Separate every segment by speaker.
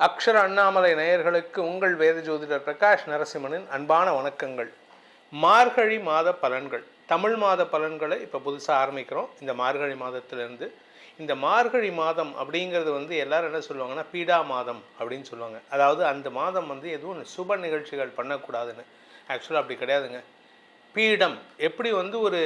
Speaker 1: அக்ஷர அண்ணாமலை நேயர்களுக்கு உங்கள் வேத ஜோதிடர் பிரகாஷ் நரசிம்மனின் அன்பான வணக்கங்கள். மார்கழி மாத பலன்கள், தமிழ் மாத பலன்களை இப்போ புதுசாக ஆரம்பிக்கிறோம். இந்த மார்கழி மாதத்திலேருந்து இந்த மார்கழி மாதம் அப்படிங்கிறது எல்லோரும் என்ன சொல்லுவாங்கன்னா பீடா மாதம் அப்படின்னு சொல்லுவாங்க. அதாவது அந்த மாதம் எதுவும் சுப நிகழ்ச்சிகள் பண்ணக்கூடாதுன்னு. ஆக்சுவலாக அப்படி கிடையாதுங்க. பீடம் எப்படி ஒரு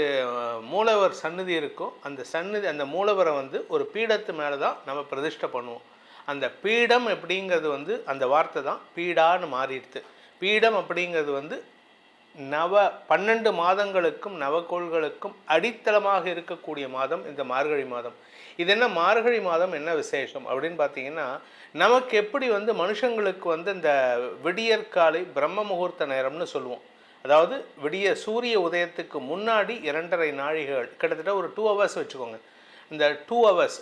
Speaker 1: மூலவர் சந்நிதி இருக்கோ, அந்த மூலவரை ஒரு பீடத்து மேலே தான் நம்ம பிரதிஷ்டை பண்ணுவோம். அந்த பீடம் அப்படிங்கிறது அந்த வார்த்தை தான் பீடான்னு மாறிடுது. பீடம் அப்படிங்கிறது 12 மாதங்களுக்கும் நவக்கோள்களுக்கும் அடித்தளமாக இருக்கக்கூடிய மாதம் இந்த மார்கழி மாதம். இது என்ன மார்கழி மாதம் என்ன விசேஷம் அப்படின்னு பார்த்தீங்கன்னா, நமக்கு எப்படி மனுஷங்களுக்கு இந்த விடியற்காலை பிரம்ம முகூர்த்த நேரம்னு சொல்லுவோம். அதாவது சூரிய உதயத்துக்கு முன்னாடி 2.5 நாழிகைகள், கிட்டத்தட்ட ஒரு 2 ஹவர்ஸ் வச்சுக்கோங்க. இந்த 2 ஹவர்ஸ்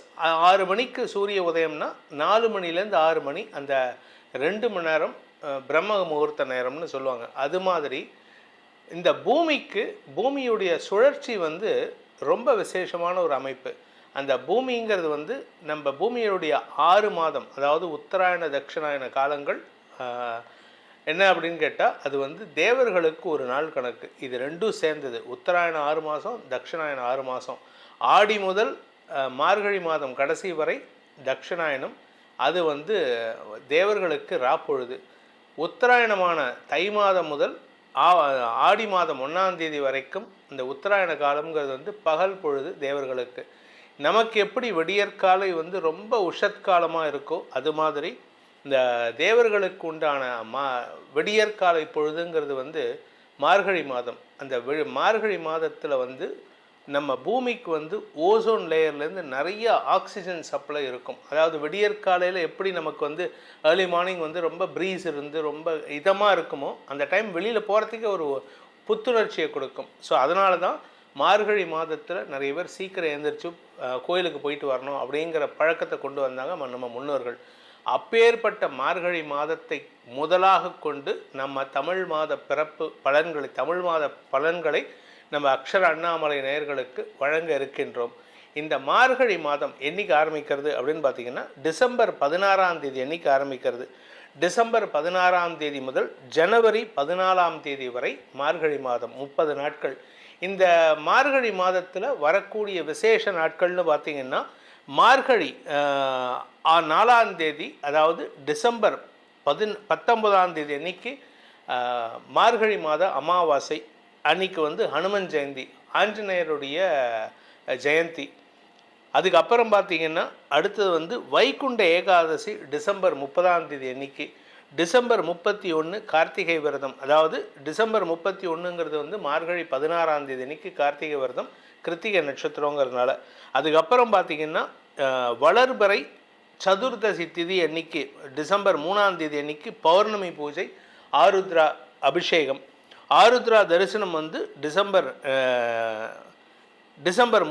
Speaker 1: 6 மணிக்கு சூரிய உதயம்னா 4 மணிலேருந்து 6 மணி, அந்த 2 மணி நேரம் பிரம்ம முகூர்த்த நேரம்னு சொல்லுவாங்க. அது மாதிரி இந்த பூமியுடைய சுழற்சி ரொம்ப விசேஷமான ஒரு அமைப்பு. அந்த பூமிங்கிறது நம்ம பூமியுடைய 6 மாதம், அதாவது உத்தராயண தட்சிணாயன காலங்கள் என்ன அப்படின்னு கேட்டால், அது தேவர்களுக்கு ஒரு நாள் கணக்கு. இது ரெண்டும் சேர்ந்தது. உத்தராயணம் 6 மாதம், தட்சிணாயனம் 6 மாதம். ஆடி முதல் மார்கழி மாதம் கடைசி வரை தட்சிணாயனம். அது தேவர்களுக்கு ராப்பொழுது. உத்தராயணமான தை மாதம் முதல் ஆடி மாதம் 1ஆம் தேதி வரைக்கும் இந்த உத்தராயண காலம்ங்கிறது பகல் பொழுது தேவர்களுக்கு. நமக்கு எப்படி விடியற்காலை ரொம்ப உஷத்காலமாக இருக்கோ, அது மாதிரி இந்த தேவர்களுக்கு உண்டான விடியற்காலை பொழுதுங்கிறது மார்கழி மாதம். அந்த மார்கழி மாதத்தில் நம்ம பூமிக்கு ஓசோன் லேயர்லேருந்து நிறைய ஆக்சிஜன் சப்ளை இருக்கும். அதாவது விடியற்காலையில் எப்படி நமக்கு ஏர்லி மார்னிங் ரொம்ப ப்ரீஸ் இருந்து ரொம்ப இதமாக இருக்குமோ, அந்த டைம் வெளியில் போகிறதுக்கே ஒரு புத்துணர்ச்சியை கொடுக்கும். ஸோ அதனால தான் மார்கழி மாதத்தில் நிறைய பேர் சீக்கிரம் எழுந்திரிச்சு கோயிலுக்கு போயிட்டு வரணும் அப்படிங்கிற பழக்கத்தை கொண்டு வந்தாங்க நம்ம முன்னோர்கள். அப்பேற்பட்ட மார்கழி மாதத்தை முதலாக கொண்டு நம்ம தமிழ் மாத பலன்களை நம்ம அக்ஷர அண்ணாமலை நேயர்களுக்கு வழங்க இருக்கின்றோம். இந்த மார்கழி மாதம் என்னைக்கு ஆரம்பிக்கிறது அப்படின்னு பார்த்தீங்கன்னா, டிசம்பர் 16ஆம் தேதி என்னைக்கு ஆரம்பிக்கிறது. டிசம்பர் 16ஆம் தேதி முதல் ஜனவரி 14ஆம் தேதி வரை மார்கழி மாதம் 30 நாட்கள். இந்த மார்கழி மாதத்தில் வரக்கூடிய விசேஷ நாட்கள்னு பார்த்திங்கன்னா, மார்கழி 4ஆம் தேதி, அதாவது டிசம்பர் 19ஆம் தேதி அன்னைக்கு மார்கழி மாத அமாவாசை அன்னைக்கு ஹனுமன் ஜெயந்தி, ஆஞ்சநேயருடைய ஜெயந்தி. அதுக்கப்புறம் பார்த்திங்கன்னா அடுத்தது வைகுண்ட ஏகாதசி டிசம்பர் 30ஆம் தேதி அன்னைக்கு. டிசம்பர் 31 கார்த்திகை விரதம். அதாவது டிசம்பர் 31ங்கிறது மார்கழி 16ஆம் தேதி அன்னைக்கு கார்த்திகை விரதம், கிருத்திகை நட்சத்திரங்கிறதுனால. அதுக்கப்புறம் பார்த்திங்கன்னா வளர்பிறை சதுர்தசி திதி அன்னைக்கு டிசம்பர் 3ஆம் தேதி அன்னைக்கு பௌர்ணமி பூஜை, ஆருத்ரா அபிஷேகம். ஆருத்ரா தரிசனம் டிசம்பர்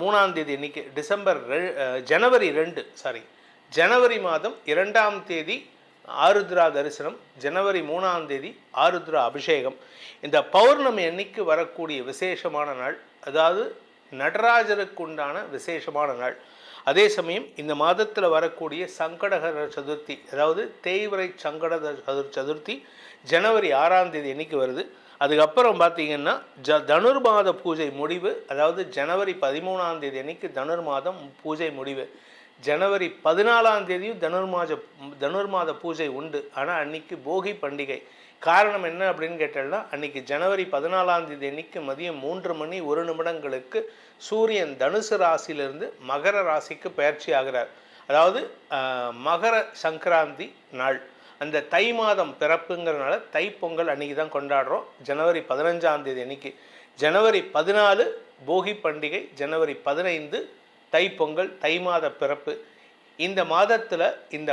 Speaker 1: 3ஆம் தேதி அன்னைக்கு, ஜனவரி மாதம் 2ஆம் தேதி ஆருத்ரா தரிசனம், ஜனவரி 3ஆம் தேதி ஆருத்ரா அபிஷேகம். இந்த பௌர்ணமி அன்னைக்கு வரக்கூடிய விசேஷமான நாள், அதாவது நடராஜருக்கு உண்டான விசேஷமான நாள். அதே சமயம் இந்த மாதத்தில் வரக்கூடிய சங்கடகர சதுர்த்தி, அதாவது தேய்விரை சங்கடகர சதுர்த்தி ஜனவரி 6ஆம் தேதி அன்னைக்கு வருது. அதுக்கப்புறம் பார்த்திங்கன்னா தனுர்மாத பூஜை முடிவு, அதாவது ஜனவரி 13ஆம் தேதி அன்னைக்கு தனுர்மாதம் பூஜை முடிவு. ஜனவரி 14ஆம் தேதியும் தனுர்மாத பூஜை உண்டு. ஆனால் அன்றைக்கி போகி பண்டிகை. காரணம் என்ன அப்படின்னு கேட்டோம்னா, அன்றைக்கி ஜனவரி 14ஆம் தேதி அன்றைக்கி மதியம் 3 மணி 1 நிமிடங்களுக்கு சூரியன் தனுசு ராசியிலிருந்து மகர ராசிக்கு பயிற்சி ஆகிறார். அதாவது மகர சங்கராந்தி நாள். அந்த தை மாதம் பிறப்புங்கிறதுனால தைப்பொங்கல் அன்றைக்கி தான் கொண்டாடுறோம், ஜனவரி 15ஆம் தேதி அன்றைக்கி. ஜனவரி 14 போகி பண்டிகை, ஜனவரி 15 தைப்பொங்கல், தை மாத பிறப்பு. இந்த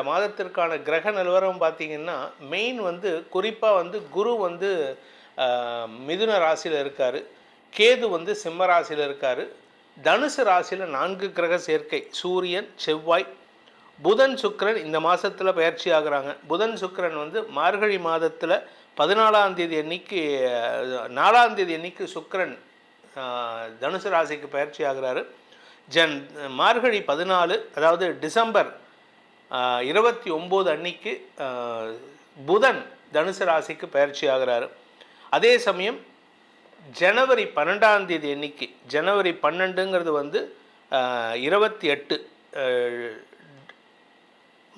Speaker 1: மாதத்திற்கான கிரக நிலவரம் பார்த்திங்கன்னா, மெயின் குறிப்பாக குரு மிதுன ராசியில் இருக்கார், கேது சிம்ம ராசியில் இருக்கார். தனுசு ராசியில் 4 கிரக சேர்க்கை, சூரியன், செவ்வாய், புதன், சுக்கிரன் இந்த மாதத்தில் பயிற்சி ஆகுறாங்க. புதன் சுக்கிரன் மார்கழி மாதத்தில் 14ஆம் தேதி அன்னைக்கு 4ஆம் தேதி அன்னைக்கு சுக்கிரன் தனுசு ராசிக்கு பயிற்சி ஆகிறாரு. மார்கழி 14, அதாவது டிசம்பர் 29 அன்னைக்கு புதன் தனுசு ராசிக்கு பயிற்சி ஆகிறாரு. அதே சமயம் ஜனவரி 12ஆம் தேதி அன்னைக்கு, ஜனவரி 12ங்கிறது 28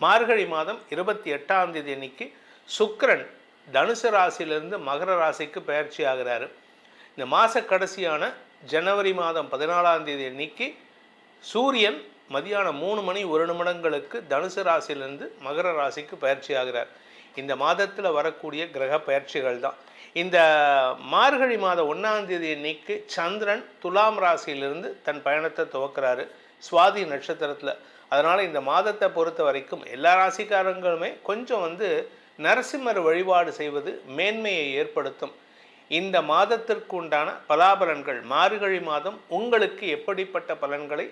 Speaker 1: மார்கழி மாதம் 28ஆம் தேதி அன்னைக்கு சுக்கிரன் தனுசு ராசியிலிருந்து மகர ராசிக்கு பயிற்சி ஆகிறாரு. இந்த மாத கடைசியான ஜனவரி மாதம் 14ஆம் தேதி அன்னைக்கு சூரியன் மதியானம் 3 மணி 1 நிமிடங்களுக்கு தனுசு ராசியிலிருந்து மகர ராசிக்கு பயிற்சி ஆகிறார். இந்த மாதத்தில் வரக்கூடிய கிரக பயிற்சிகள் தான். இந்த மார்கழி மாதம் 1ஆம் தேதி அன்னைக்கு சந்திரன் துலாம் ராசியிலிருந்து தன் பயணத்தை துவக்கிறாரு சுவாதி நட்சத்திரத்தில். அதனால் இந்த மாதத்தை பொறுத்த வரைக்கும் எல்லா ராசிக்காரங்களுமே கொஞ்சம் நரசிம்மர் வழிபாடு செய்வது மேன்மையை ஏற்படுத்தும். இந்த மாதத்திற்கு உண்டான பலாபலன்கள், மார்கழி மாதம் உங்களுக்கு எப்படிப்பட்ட பலன்களை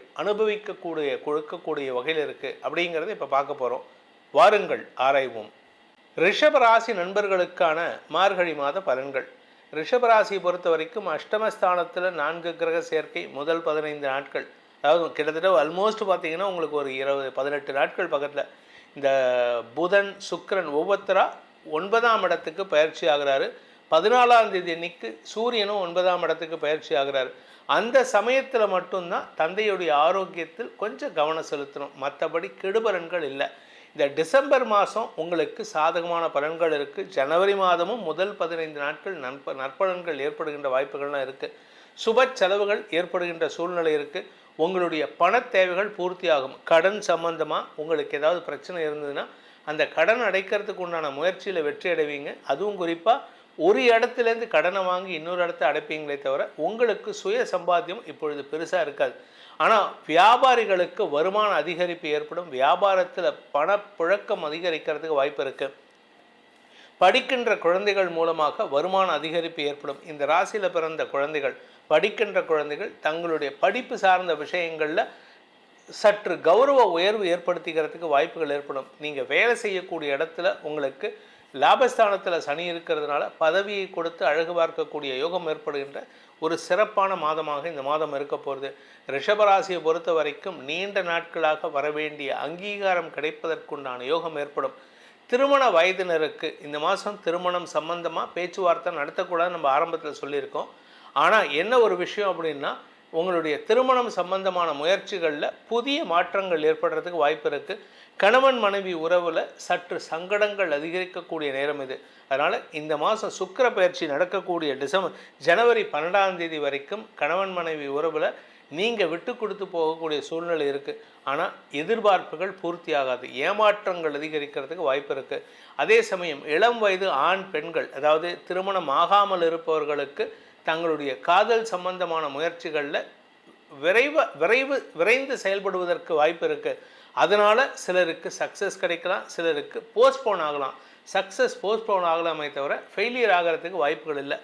Speaker 1: கொடுக்கக்கூடிய வகையில் இருக்குது அப்படிங்கிறத இப்போ பார்க்க போகிறோம். வாருங்கள் ஆராய்வோம். ரிஷபராசி நண்பர்களுக்கான மார்கழி மாத பலன்கள். ரிஷபராசியை பொறுத்த வரைக்கும் அஷ்டமஸ்தானத்தில் 4 கிரக சேர்க்கை முதல் 15 நாட்கள், அதாவது கிட்டத்தட்ட ஆல்மோஸ்ட் பார்த்திங்கன்னா உங்களுக்கு ஒரு 18 நாட்கள் பக்கத்தில் இந்த புதன் சுக்கிரன் ஒவ்வொருத்தராக 9ஆம் இடத்துக்கு பயிற்சி ஆகிறாரு. 14ஆம் தேதி அன்னைக்கு சூரியனும் 9ஆம் இடத்துக்கு பயிற்சி ஆகிறாரு. அந்த சமயத்தில் மட்டும்தான் தந்தையுடைய ஆரோக்கியத்தில் கொஞ்சம் கவனம் செலுத்தணும், மற்றபடி கெடுபலன்கள் இல்லை. இந்த டிசம்பர் மாதம் உங்களுக்கு சாதகமான பலன்கள் இருக்குது. ஜனவரி மாதமும் முதல் 15 நாட்கள் நற்பலன்கள் ஏற்படுகின்ற வாய்ப்புகள்லாம் இருக்குது. சுப செலவுகள் ஏற்படுகின்ற சூழ்நிலை இருக்குது. உங்களுடைய பண தேவைகள் பூர்த்தியாகும். கடன் சம்பந்தமாக உங்களுக்கு ஏதாவது பிரச்சனை இருந்ததுன்னா அந்த கடன் அடைக்கிறதுக்கு உண்டான முயற்சியில் வெற்றி அடைவீங்க. அதுவும் குறிப்பாக ஒரு இடத்துலேருந்து கடனை வாங்கி இன்னொரு இடத்த அடைப்பீங்களே தவிர உங்களுக்கு சுய சம்பாத்தியம் இப்பொழுது பெருசாக இருக்காது. ஆனால் வியாபாரிகளுக்கு வருமான அதிகரிப்பு ஏற்படும். வியாபாரத்தில் பணப்புழக்கம் அதிகரிக்கிறதுக்கு வாய்ப்பு இருக்குது. படிக்கின்ற குழந்தைகள் மூலமாக வருமான அதிகரிப்பு ஏற்படும். இந்த ராசியில் பிறந்த குழந்தைகள், படிக்கின்ற குழந்தைகள் தங்களுடைய படிப்பு சார்ந்த விஷயங்களில் சற்று கௌரவ உயர்வு ஏற்படுத்திக்கிறதுக்கு வாய்ப்புகள் ஏற்படும். நீங்கள் வேலை செய்யக்கூடிய இடத்துல உங்களுக்கு லாபஸ்தானத்தில் சனி இருக்கிறதுனால பதவியை கொடுத்து அழகு பார்க்கக்கூடிய யோகம் ஏற்படுகின்ற ஒரு சிறப்பான மாதமாக இந்த மாதம் இருக்க போகிறது. ரிஷபராசியை பொறுத்த வரைக்கும் நீண்ட நாட்களாக வரவேண்டிய அங்கீகாரம் கிடைப்பதற்குண்டான யோகம் ஏற்படும். திருமண வயதினருக்கு இந்த மாதம் திருமணம் சம்பந்தமாக பேச்சுவார்த்தை நடத்தக்கூடாது நம்ம ஆரம்பத்தில் சொல்லியிருக்கோம். ஆனால் என்ன ஒரு விஷயம் அப்படின்னா, உங்களுடைய திருமணம் சம்பந்தமான முயற்சிகளில் புதிய மாற்றங்கள் ஏற்படுறதுக்கு வாய்ப்பு இருக்குது. கணவன் மனைவி உறவில் சற்று சங்கடங்கள் அதிகரிக்கக்கூடிய நேரம் இது. அதனால் இந்த மாதம் சுக்கிர பயிற்சி நடக்கக்கூடிய ஜனவரி 12ஆம் தேதி வரைக்கும் கணவன் மனைவி உறவில் நீங்கள் விட்டு கொடுத்து போகக்கூடிய சூழ்நிலை இருக்குது. ஆனால் எதிர்பார்ப்புகள் பூர்த்தியாகாது, ஏமாற்றங்கள் அதிகரிக்கிறதுக்கு வாய்ப்பு இருக்குது. அதே சமயம் இளம் வயது ஆண் பெண்கள், அதாவது திருமணம் ஆகாமல் இருப்பவர்களுக்கு தங்களுடைய காதல் சம்பந்தமான முயற்சிகளில் விரைந்து செயல்படுவதற்கு வாய்ப்பு இருக்குது. அதனால் சிலருக்கு சக்ஸஸ் கிடைக்கலாம், சிலருக்கு போஸ்ட்போன் ஆகலாம். சக்ஸஸ் போஸ்ட்போன் ஆகலாமே தவிர ஃபெயிலியர் ஆகிறதுக்கு வாய்ப்புகள் இல்லை.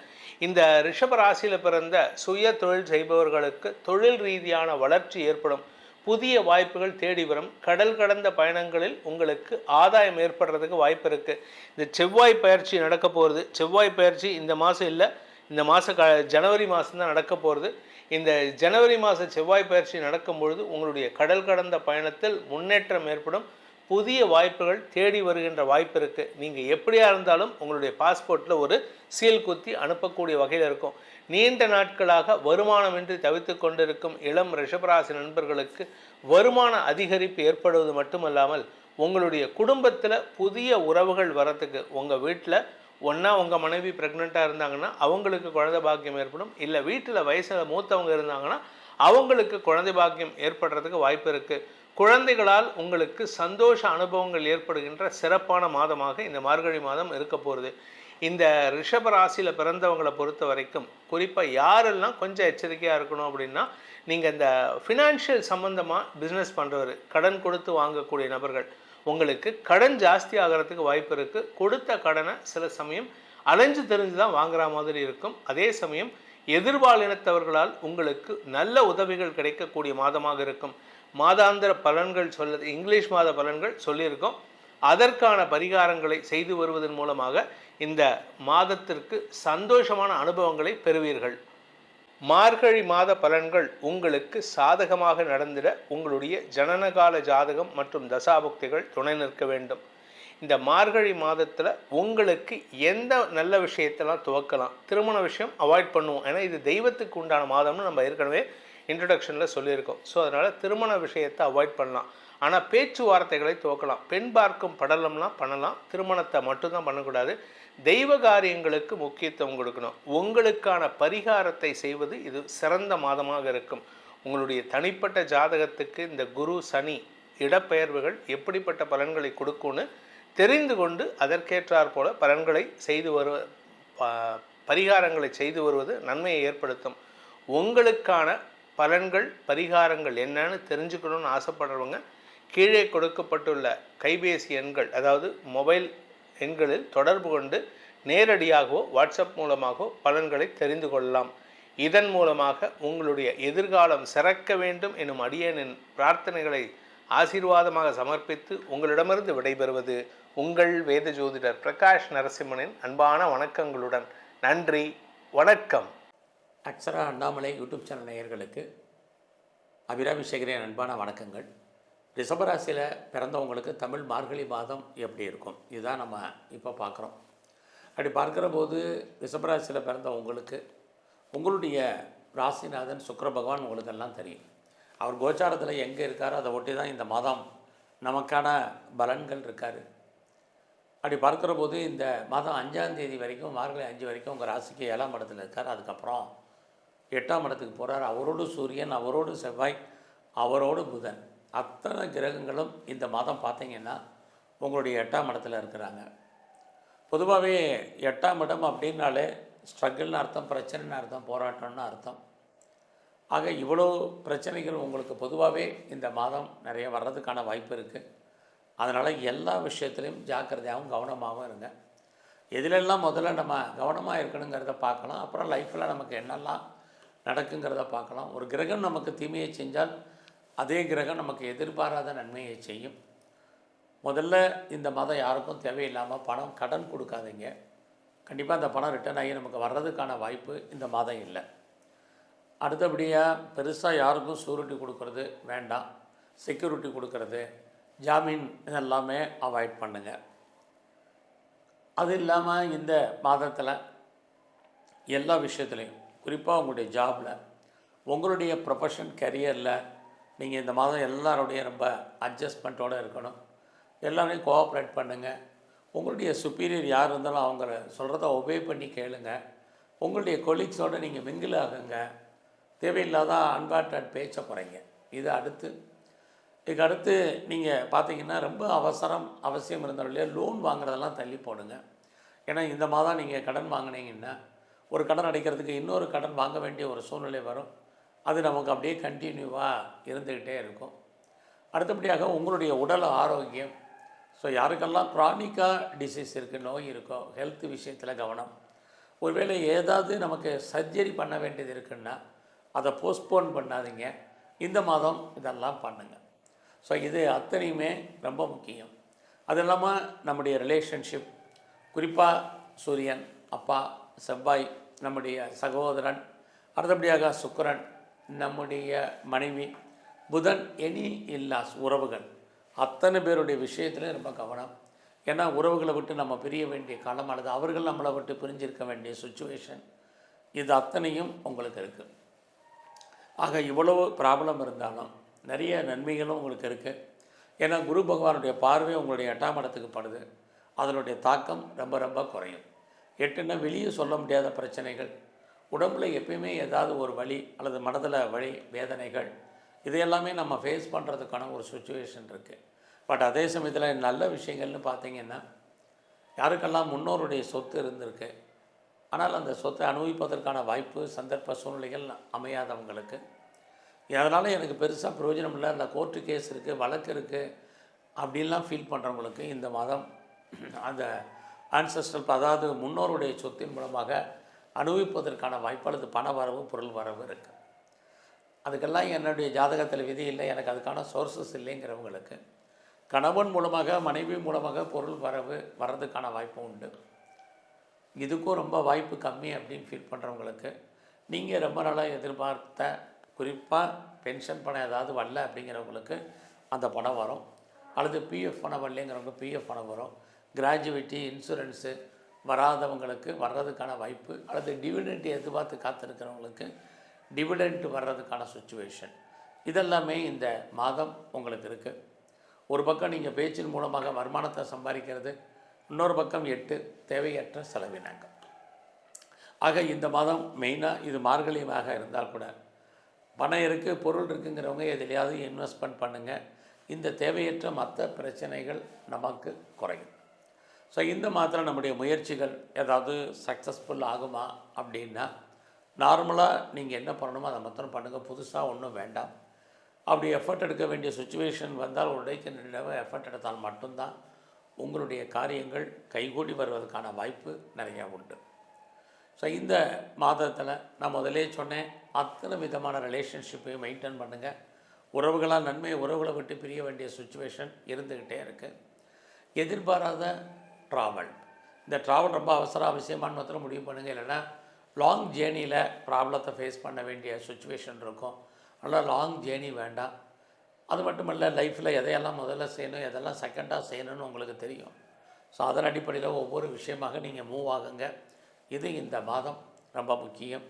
Speaker 1: இந்த ரிஷபராசியில் பிறந்த சுய தொழில் செய்பவர்களுக்கு தொழில் ரீதியான வளர்ச்சி ஏற்படும். புதிய வாய்ப்புகள் தேடி வரும். கடல் கடந்த பயணங்களில் உங்களுக்கு ஆதாயம் ஏற்படுறதுக்கு வாய்ப்பு இருக்குது. இந்த செவ்வாய் பயிற்சி நடக்க போகிறது. செவ்வாய் பயிற்சி இந்த மாதம் இல்லை, இந்த மாதம் ஜனவரி மாதம்தான் நடக்க போகிறது. இந்த ஜனவரி மாத செவ்வாய் பயிற்சி நடக்கும் பொழுது உங்களுடைய கடல் கடந்த பயணத்தில் முன்னேற்றம் ஏற்படும். புதிய வாய்ப்புகள் தேடி வருகின்ற வாய்ப்பு இருக்குது. நீங்கள் எப்படியா இருந்தாலும் உங்களுடைய பாஸ்போர்ட்டில் ஒரு சீல் குத்தி அனுப்பக்கூடிய வகையில் இருக்கும். நீண்ட நாட்களாக வருமானமின்றி தவித்து கொண்டிருக்கும் இளம் ரிஷபராசி நண்பர்களுக்கு வருமான அதிகரிப்பு ஏற்படுவது மட்டுமல்லாமல் உங்களுடைய குடும்பத்தில் புதிய உறவுகள் வரத்துக்கு, உங்கள் வீட்டில் ஒன்றா உங்கள் மனைவி ப்ரெக்னெண்ட்டாக இருந்தாங்கன்னா அவங்களுக்கு குழந்தை பாக்கியம் ஏற்படும். இல்லை வீட்டில் வயசில் மூத்தவங்க இருந்தாங்கன்னா அவங்களுக்கு குழந்தை பாக்கியம் ஏற்படுறதுக்கு வாய்ப்பு இருக்குது. குழந்தைகளால் உங்களுக்கு சந்தோஷ அனுபவங்கள் ஏற்படுகின்ற சிறப்பான மாதமாக இந்த மார்கழி மாதம் இருக்க போகிறது. இந்த ரிஷப ராசியில் பிறந்தவங்களை பொறுத்த வரைக்கும் குறிப்பாக யாரெல்லாம் கொஞ்சம் எச்சரிக்கையாக இருக்கணும் அப்படின்னா, நீங்கள் இந்த ஃபினான்ஷியல் சம்மந்தமாக பிஸ்னஸ் பண்ணுறவர், கடன் கொடுத்து வாங்கக்கூடிய நபர்கள், உங்களுக்கு கடன் ஜாஸ்தி ஆகிறதுக்கு வாய்ப்பு இருக்குது. கொடுத்த கடனை சில சமயம் அலைஞ்சு தெரிஞ்சு தான் வாங்குற மாதிரி இருக்கும். அதே சமயம் எதிர்பாலினத்தவர்களால் உங்களுக்கு நல்ல உதவிகள் கிடைக்கக்கூடிய மாதமாக இருக்கும். மாதாந்திர பலன்கள் இங்கிலீஷ் மாத பலன்கள் சொல்லியிருக்கோம். அதற்கான பரிகாரங்களை செய்து வருவதன் மூலமாக இந்த மாதத்திற்கு சந்தோஷமான அனுபவங்களை பெறுவீர்கள். மார்கழி மாத பலன்கள் உங்களுக்கு சாதகமாக நடந்திட உங்களுடைய ஜனனகால ஜாதகம் மற்றும் தசாபுக்திகள் துணை நிற்க வேண்டும். இந்த மார்கழி மாதத்தில் உங்களுக்கு எந்த நல்ல விஷயத்தெல்லாம் துவக்கலாம். திருமண விஷயம் அவாய்ட் பண்ணுவோம், ஏன்னா இது தெய்வத்துக்கு உண்டான மாதம்னு நம்ம ஏற்கனவே இன்ட்ரடக்ஷனில் சொல்லியிருக்கோம். ஸோ அதனால் திருமண விஷயத்தை அவாய்ட் பண்ணலாம். ஆனால் பேச்சுவார்த்தைகளை துவக்கலாம். பெண் பார்க்கும் படலம்லாம் பண்ணலாம், திருமணத்தை மட்டும்தான் பண்ணக்கூடாது. தெய்வ காரியங்களுக்கு முக்கியத்துவம் கொடுக்கணும். உங்களுக்கான பரிகாரத்தை செய்வது இது சிறந்த மாதமாக இருக்கும். உங்களுடைய தனிப்பட்ட ஜாதகத்துக்கு இந்த குரு சனி இடப்பெயர்வுகள் எப்படிப்பட்ட பலன்களை கொடுக்கும்னு தெரிந்து கொண்டு அதற்கேற்றாற் போல பலன்களை செய்து பரிகாரங்களை செய்து வருவது நன்மையை ஏற்படுத்தும். உங்களுக்கான பலன்கள் பரிகாரங்கள் என்னன்னு தெரிஞ்சுக்கணும்னு ஆசைப்படுறவங்க கீழே கொடுக்கப்பட்டுள்ள கைபேசி எண்கள், அதாவது மொபைல் எண்களில் தொடர்பு கொண்டு நேரடியாகவோ வாட்ஸ்அப் மூலமாகவோ பலன்களை தெரிந்து கொள்ளலாம். இதன் மூலமாக உங்களுடைய எதிர்காலம் சிறக்க வேண்டும் எனும் அடியேனின் பிரார்த்தனைகளை ஆசீர்வாதமாக சமர்ப்பித்து உங்களிடமிருந்து விடைபெறுவது உங்கள் வேத ஜோதிடர் பிரகாஷ் நரசிம்மனின் அன்பான வணக்கங்களுடன். நன்றி, வணக்கம்.
Speaker 2: அக்ஷரா அண்ணாமலை யூடியூப் சேனல் நேயர்களுக்கு அபிராமி சேகரின் அன்பான வணக்கங்கள். ரிஷபராசியில் பிறந்தவங்களுக்கு தமிழ் மார்கழி மாதம் எப்படி இருக்கும், இதுதான் நம்ம இப்போ பார்க்குறோம். அப்படி பார்க்குற போது ரிஷபராசியில் பிறந்தவங்களுக்கு உங்களுடைய ராசிநாதன் சுக்கிர பகவான் உங்களுக்கெல்லாம் தெரியும். அவர் கோச்சாரத்தில் எங்கே இருக்காரோ அதை ஒட்டி தான் இந்த மாதம் நமக்கான பலன்கள் இருக்கார். அப்படி பார்க்குற போது இந்த மாதம் 5ஆம் தேதி வரைக்கும், மார்கழி 5 வரைக்கும் உங்கள் ராசிக்கு 7ஆம் இடத்துல இருக்கார். அதுக்கப்புறம் 8ஆம் இடத்துக்கு போகிறார். அவரோடு சூரியன், அவரோடு செவ்வாய், அவரோடு புதன், அத்தனை கிரகங்களும் இந்த மாதம் பார்த்திங்கன்னா உங்களுடைய 8ஆம் இடத்துல இருக்கிறாங்க. பொதுவாகவே 8ஆம் இடம் அப்படின்னாலே ஸ்ட்ரகிள்னு அர்த்தம், பிரச்சனைன்னு அர்த்தம், போராட்டம்னு அர்த்தம். ஆக இவ்வளோ பிரச்சனைகள் உங்களுக்கு பொதுவாகவே இந்த மாதம் நிறைய வர்றதுக்கான வாய்ப்பு இருக்குது. அதனால் எல்லா விஷயத்துலையும் ஜாக்கிரதையாகவும் கவனமாகவும் இருங்க. எதிலெல்லாம் முதல்ல நம்ம கவனமாக இருக்கணுங்கிறத பார்க்கலாம். அப்புறம் லைஃப்பில் நமக்கு என்னெல்லாம் நடக்குங்கிறத பார்க்கலாம். ஒரு கிரகம் நமக்கு தீமையை செஞ்சால் அதே கிரகம் நமக்கு எதிர்பாராத நன்மையை செய்யும். முதல்ல இந்த மாதம் யாருக்கும் தேவையில்லாமல் பணம் கடன் கொடுக்காதீங்க. கண்டிப்பாக அந்த பணம் ரிட்டர்ன் ஆகி நமக்கு வர்றதுக்கான வாய்ப்பு இந்த மாதம் இல்லை. அடுத்தபடியாக பெருசாக யாருக்கும் ஷூரிட்டி கொடுக்கறது வேண்டாம். செக்யூரிட்டி கொடுக்கறது, ஜாமீன், இதெல்லாமே அவாய்ட் பண்ணுங்கள். அது இல்லாமல் இந்த மாதத்தில் எல்லா விஷயத்துலையும், குறிப்பாக உங்களுடைய ஜாபில், உங்களுடைய ப்ரொஃபஷன் கரியரில் நீங்கள் இந்த மாதம் எல்லாருடைய ரொம்ப அட்ஜஸ்ட்மெண்ட்டோடு இருக்கணும். எல்லாரையும் கோஆப்ரேட் பண்ணுங்கள். உங்களுடைய சுப்பீரியர் யார் இருந்தாலும் அவங்கள சொல்கிறத ஒபே பண்ணி கேளுங்க. உங்களுடைய கொலீக்ஸோடு நீங்கள் மிங்கிள் ஆகுங்க. தேவையில்லாத அன்வான்ட் பேச்சை குறைங்க. இதுக்கு அடுத்து நீங்கள் பார்த்தீங்கன்னா ரொம்ப அவசியம் இருந்தாலும் இல்லையா, லோன் வாங்குறதெல்லாம் தள்ளி போடுங்க. ஏன்னா இந்த மாதம் நீங்கள் கடன் வாங்கினீங்கன்னா ஒரு கடன் அடைக்கிறதுக்கு இன்னொரு கடன் வாங்க வேண்டிய ஒரு சூழ்நிலை வரும். அது நமக்கு அப்படியே கண்டினியூவாக இருந்துக்கிட்டே இருக்கும். அடுத்தபடியாக உங்களுடைய உடல் ஆரோக்கியம். ஸோ யாருக்கெல்லாம் க்ரானிக்காக டிசீஸ் இருக்குது, நோய் இருக்கோ, ஹெல்த் விஷயத்தில் கவனம். ஒருவேளை ஏதாவது நமக்கு சர்ஜரி பண்ண வேண்டியது இருக்குன்னா அதை போஸ்ட்போன் பண்ணாதீங்க. இந்த மாதம் இதெல்லாம் பண்ணுங்கள். ஸோ இது அத்தனையுமே ரொம்ப முக்கியம். அது இல்லாமல் நம்முடைய ரிலேஷன்ஷிப், குறிப்பாக சூரியன், அப்பா, செவ்வாய், நம்முடைய சகோதரன், அடுத்தபடியாக சுக்கிரன், நம்முடைய மனைவி, புதன், எனி இல்லாஸ் உறவுகள், அத்தனை பேருடைய விஷயத்துலையும் ரொம்ப கவனம். ஏன்னா உறவுகளை விட்டு நம்ம பிரிய வேண்டிய காலம், அல்லது அவர்கள் நம்மளை விட்டு பிரிஞ்சிருக்க வேண்டிய சுச்சுவேஷன், இது அத்தனையும் உங்களுக்கு இருக்குது. ஆக இவ்வளவு ப்ராப்ளம் இருந்தாலும் நிறைய நன்மைகளும் உங்களுக்கு இருக்குது. ஏன்னா குரு பகவானுடைய பார்வை உங்களுடைய 8ஆம் இடத்துக்கு படுது. அதனுடைய தாக்கம் ரொம்ப ரொம்ப குறையும். 8ன்னா வெளியே சொல்ல முடியாத பிரச்சனைகள், உடம்புல எப்பயுமே ஏதாவது ஒரு வலி அல்லது மனதில் வலி, வேதனைகள், இதையெல்லாமே நம்ம ஃபேஸ் பண்ணுறதுக்கான ஒரு சுச்சுவேஷன் இருக்குது. பட் அதே சமயத்தில் நல்ல விஷயங்கள்னு பார்த்திங்கன்னா, யாருக்கெல்லாம் முன்னோருடைய சொத்து இருந்திருக்கு, ஆனால் அந்த சொத்தை அனுபவிப்பதற்கான வாய்ப்பு, சந்தர்ப்ப சூழ்நிலைகள் அமையாதவங்களுக்கு, அதனால் எனக்கு பெருசாக பிரயோஜனம் இல்லை, அந்த கோர்ட்டு கேஸ் இருக்குது, வழக்கு இருக்குது அப்படின்லாம் ஃபீல் பண்ணுறவங்களுக்கு இந்த மாதம் அந்த ஆன்சஸ்ட்ரல், அதாவது முன்னோருடைய சொத்தின் மூலமாக அனுபவிப்பதற்கான வாய்ப்பு அல்லது பண வரவு, பொருள் வரவு இருக்குது. அதுக்கெல்லாம் என்னுடைய ஜாதகத்தில் விதி இல்லை, எனக்கு அதுக்கான சோர்ஸஸ் இல்லைங்கிறவங்களுக்கு கணவன் மூலமாக, மனைவி மூலமாக பொருள் வரவு வர்றதுக்கான வாய்ப்பு உண்டு. இதுக்கும் ரொம்ப வாய்ப்பு கம்மி அப்படின்னு ஃபீல் பண்ணுறவங்களுக்கு நீங்கள் ரொம்ப நாளாக எதிர்பார்த்த குறிப்பாக பென்ஷன் பணம் ஏதாவது வரல அப்படிங்கிறவங்களுக்கு அந்த பணம் வரும், அல்லது பிஎஃப் பணம் வரலைங்கிறவங்க பிஎஃப் பணம் வரும், கிராஜுவிட்டி இன்சூரன்ஸு வராதவங்களுக்கு வர்றதுக்கான வாய்ப்பு, அல்லது டிவிடெண்ட் எதிர்பார்த்து காத்திருக்கிறவங்களுக்கு டிவிடெண்ட் வர்றதுக்கான சுச்சுவேஷன், இதெல்லாமே இந்த மாதம் உங்களுக்கு இருக்குது. ஒரு பக்கம் நீங்கள் பேச்சின் மூலமாக வருமானத்தை சம்பாதிக்கிறது, இன்னொரு பக்கம் 8 தேவையற்ற செலவினங்கள். ஆக இந்த மாதம் மெயினாக இது மார்கழியாக இருந்தால் கூட பணம் இருக்குது பொருள் இருக்குங்கிறவங்க எதிலையாவது இன்வெஸ்ட்மெண்ட் பண்ணுங்கள். இந்த தேவையற்ற மற்ற பிரச்சனைகள் நமக்கு குறையும். ஸோ இந்த மாதத்தில் நம்முடைய முயற்சிகள் ஏதாவது சக்ஸஸ்ஃபுல் ஆகுமா அப்படின்னா, நார்மலாக நீங்கள் என்ன பண்ணணுமோ அதை மாத்திரம் பண்ணுங்கள், புதுசாக ஒன்றும் வேண்டாம். அப்படி எஃபர்ட் எடுக்க வேண்டிய சுச்சுவேஷன் வந்தால் ஒரு இடைக்கு நிலவ எஃபர்ட் எடுத்தால் மட்டும்தான் உங்களுடைய காரியங்கள் கைகூடி வருவதற்கான வாய்ப்பு நிறையா உண்டு. ஸோ இந்த மாதத்தில் நான் முதலே சொன்னேன், அத்தனை விதமான ரிலேஷன்ஷிப்பையும் மெயின்டைன் பண்ணுங்கள். உறவுகளால் நன்மை, உறவுகளை விட்டு பிரிய வேண்டிய சுச்சுவேஷன் இருந்துக்கிட்டே இருக்குது. எதிர்பாராத ட்ராவல், இந்த ட்ராவல் ரொம்ப அவசியமான மாத்திரம் முடிவு பண்ணுங்கள். இல்லைன்னா லாங் ஜேர்னியில் ப்ராப்ளத்தை ஃபேஸ் பண்ண வேண்டிய சுச்சுவேஷன் இருக்கும். அதனால் லாங் ஜேர்னி வேண்டாம். அது மட்டும் இல்லை, லைஃப்பில் எதையெல்லாம் முதல்ல செய்யணும், எதெல்லாம் செகண்டாக செய்யணும்னு உங்களுக்கு தெரியும். ஸோ அதன் அடிப்படையில் ஒவ்வொரு விஷயமாக நீங்கள் மூவ் ஆகுங்க. இது இந்த மாதம் ரொம்ப முக்கியம்.